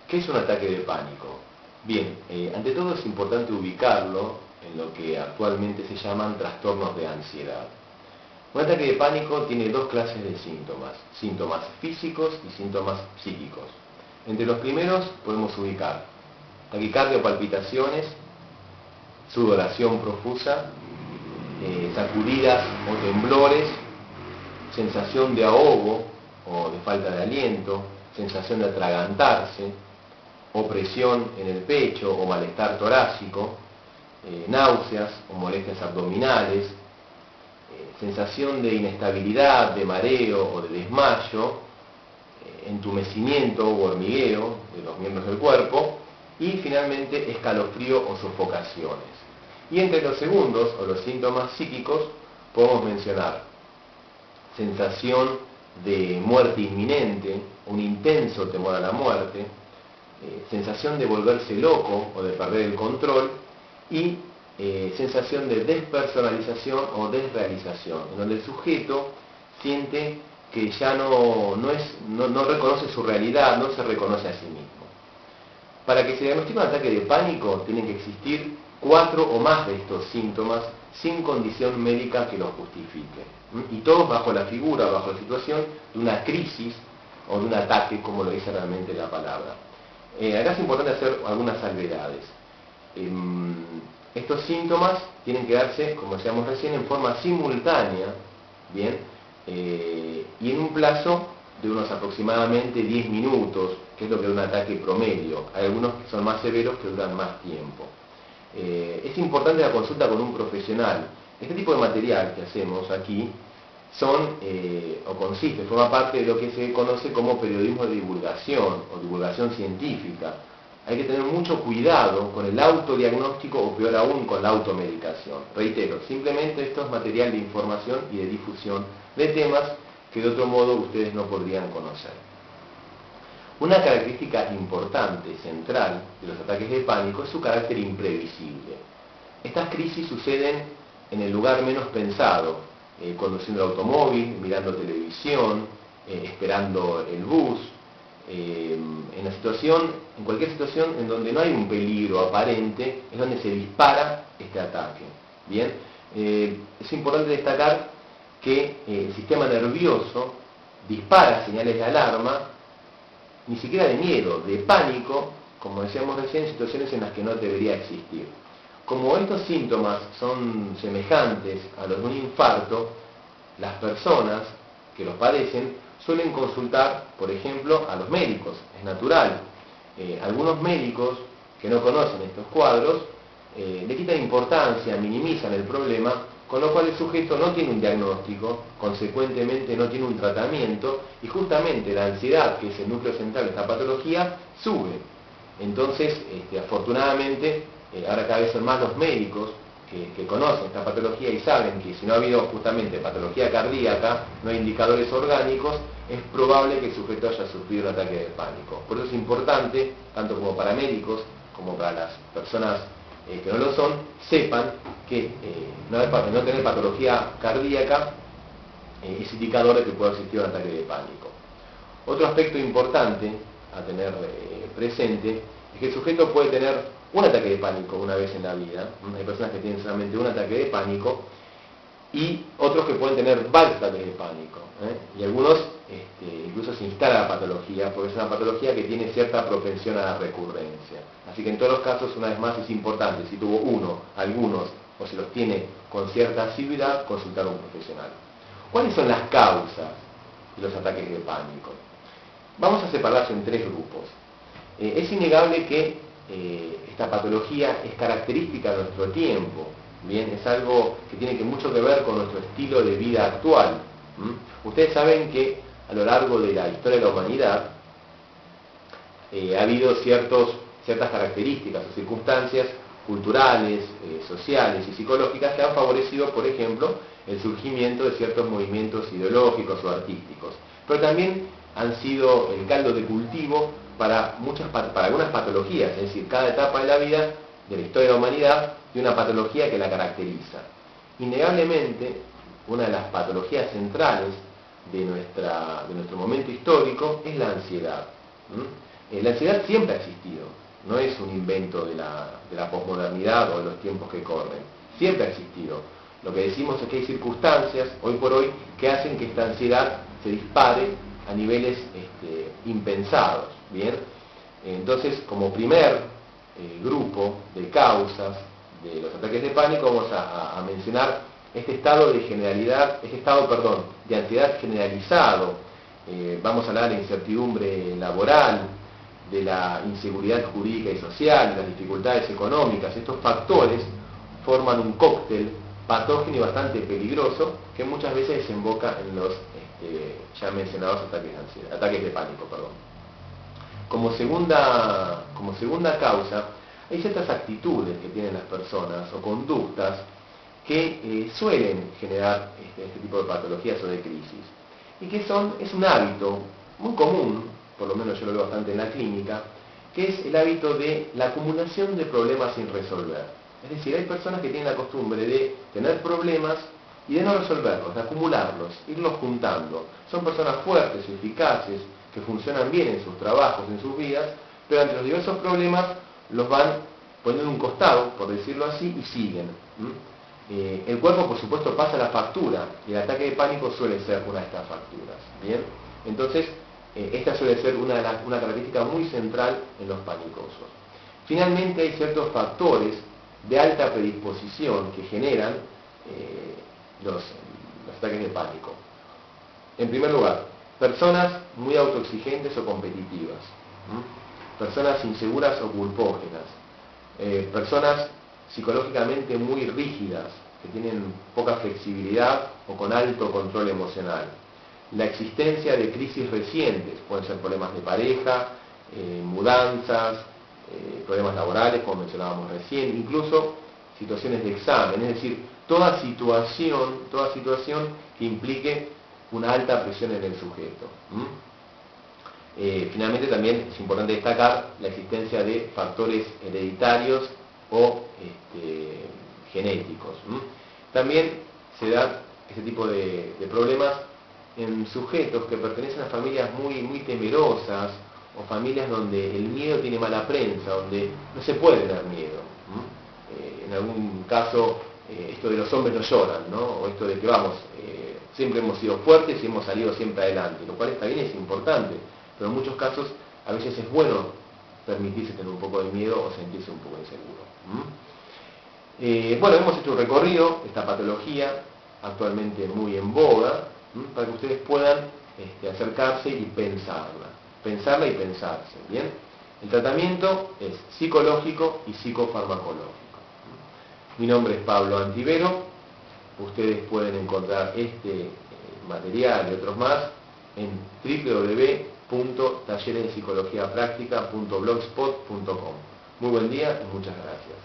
¿Qué es un ataque de pánico? Bien, ante todo es importante ubicarlo en lo que actualmente se llaman trastornos de ansiedad. Un ataque de pánico tiene dos clases de síntomas, síntomas físicos y síntomas psíquicos. Entre los primeros podemos ubicar taquicardia o palpitaciones, sudoración profusa, sacudidas o temblores, sensación de ahogo o de falta de aliento, sensación de atragantarse, opresión en el pecho o malestar torácico, náuseas o molestias abdominales, sensación de inestabilidad, de mareo o de desmayo, entumecimiento o hormigueo de los miembros del cuerpo y finalmente escalofrío o sofocaciones. Y entre los segundos o los síntomas psíquicos podemos mencionar sensación de muerte inminente, un intenso temor a la muerte, sensación de volverse loco o de perder el control y sensación de despersonalización o desrealización, en donde el sujeto siente que ya no reconoce su realidad, no se reconoce a sí mismo. Para que se diagnostique un ataque de pánico tienen que existir 4 o más de estos síntomas sin condición médica que los justifique. Y todos bajo la figura, bajo la situación de una crisis o de un ataque, como lo dice realmente la palabra. Acá es importante hacer algunas salvedades. Estos síntomas tienen que darse, como decíamos recién, en forma simultánea, ¿bien? Y en un plazo de unos aproximadamente 10 minutos, que es lo que da un ataque promedio. Hay algunos que son más severos que duran más tiempo. Es importante la consulta con un profesional. Este tipo de material que hacemos aquí forma parte de lo que se conoce como periodismo de divulgación o divulgación científica. Hay que tener mucho cuidado con el autodiagnóstico o peor aún con la automedicación. Reitero, simplemente esto es material de información y de difusión de temas que de otro modo ustedes no podrían conocer. Una característica importante, central, de los ataques de pánico es su carácter imprevisible. Estas crisis suceden en el lugar menos pensado, conduciendo el automóvil, mirando televisión, esperando el bus, en cualquier situación en donde no hay un peligro aparente, es donde se dispara este ataque. Bien, es importante destacar que el sistema nervioso dispara señales de alarma, ni siquiera de miedo, de pánico, como decíamos recién, en situaciones en las que no debería existir. Como estos síntomas son semejantes a los de un infarto, las personas que los padecen suelen consultar, por ejemplo, a los médicos, es natural. Algunos médicos que no conocen estos cuadros le quitan importancia, minimizan el problema, con lo cual el sujeto no tiene un diagnóstico, consecuentemente no tiene un tratamiento, y justamente la ansiedad, que es el núcleo central de esta patología, sube. Entonces, afortunadamente, ahora cada vez son más los médicos que conocen esta patología y saben que si no ha habido justamente patología cardíaca, no hay indicadores orgánicos, es probable que el sujeto haya sufrido un ataque de pánico. Por eso es importante, tanto como para médicos como para las personas que no lo son, sepan que no tener patología cardíaca es indicador de que pueda existir un ataque de pánico. Otro aspecto importante a tener presente es que el sujeto puede tener un ataque de pánico una vez en la vida. Hay personas que tienen solamente un ataque de pánico y otros que pueden tener varios ataques de pánico. Y algunos incluso se instala la patología, porque es una patología que tiene cierta propensión a la recurrencia. Así que en todos los casos, una vez más, es importante, si tuvo uno, algunos, o si los tiene con cierta asiduidad, consultar a un profesional. ¿Cuáles son las causas de los ataques de pánico? Vamos a separarlos en 3 grupos. Es innegable que esta patología es característica de nuestro tiempo. Bien, es algo que tiene mucho que ver con nuestro estilo de vida actual. Ustedes saben que a lo largo de la historia de la humanidad ha habido ciertas características o circunstancias culturales, sociales y psicológicas que han favorecido, por ejemplo, el surgimiento de ciertos movimientos ideológicos o artísticos. Pero también han sido el caldo de cultivo para algunas patologías, es decir, cada etapa de la vida, de la historia de la humanidad, tiene una patología que la caracteriza. Innegablemente, una de las patologías centrales de nuestro momento histórico es la ansiedad. La ansiedad siempre ha existido, no es un invento de la posmodernidad o de los tiempos que corren, siempre ha existido. Lo que decimos es que hay circunstancias, hoy por hoy, que hacen que esta ansiedad se dispare a niveles impensados, ¿bien? Entonces, como primer grupo de causas de los ataques de pánico, vamos a mencionar este estado de ansiedad generalizado. Vamos a hablar de incertidumbre laboral, de la inseguridad jurídica y social, de las dificultades económicas. Estos factores forman un cóctel patógeno y bastante peligroso que muchas veces desemboca en los ya mencionados ataques de pánico. Como segunda causa, hay ciertas actitudes que tienen las personas o conductas que suelen generar este tipo de patologías o de crisis, y que es un hábito muy común, por lo menos yo lo veo bastante en la clínica, que es el hábito de la acumulación de problemas sin resolver. Es decir, hay personas que tienen la costumbre de tener problemas y de no resolverlos, de acumularlos, irlos juntando. Son personas fuertes, eficaces, que funcionan bien en sus trabajos, en sus vidas, pero ante los diversos problemas los van poniendo a un costado, por decirlo así, y siguen. El cuerpo, por supuesto, pasa la factura, y el ataque de pánico suele ser una de estas facturas. ¿Bien? Entonces, esta suele ser una característica muy central en los panicosos. Finalmente, hay ciertos factores de alta predisposición que generan los ataques de pánico. En primer lugar, personas muy autoexigentes o competitivas, personas inseguras o culpógenas, personas psicológicamente muy rígidas, que tienen poca flexibilidad o con alto control emocional. La existencia de crisis recientes, pueden ser problemas de pareja, mudanzas, problemas laborales, como mencionábamos recién, incluso situaciones de examen, es decir, toda situación que implique una alta presión en el sujeto. Finalmente, también es importante destacar la existencia de factores hereditarios o genéticos. También se da este tipo de problemas en sujetos que pertenecen a familias muy temerosas, o familias donde el miedo tiene mala prensa, donde no se puede tener miedo. En algún caso, esto de los hombres no lloran, ¿no? O esto de que siempre hemos sido fuertes y hemos salido siempre adelante, lo cual está bien, es importante, pero en muchos casos a veces es bueno permitirse tener un poco de miedo o sentirse un poco inseguro. Bueno, hemos hecho un recorrido, esta patología actualmente muy en boga, para que ustedes puedan acercarse y pensarla y pensarse. ¿Bien? El tratamiento es psicológico y psicofarmacológico. Mi nombre es Pablo Antivero. Ustedes pueden encontrar este material y otros más en www.talleresdepsicologiapráctica.blogspot.com. Muy buen día y muchas gracias.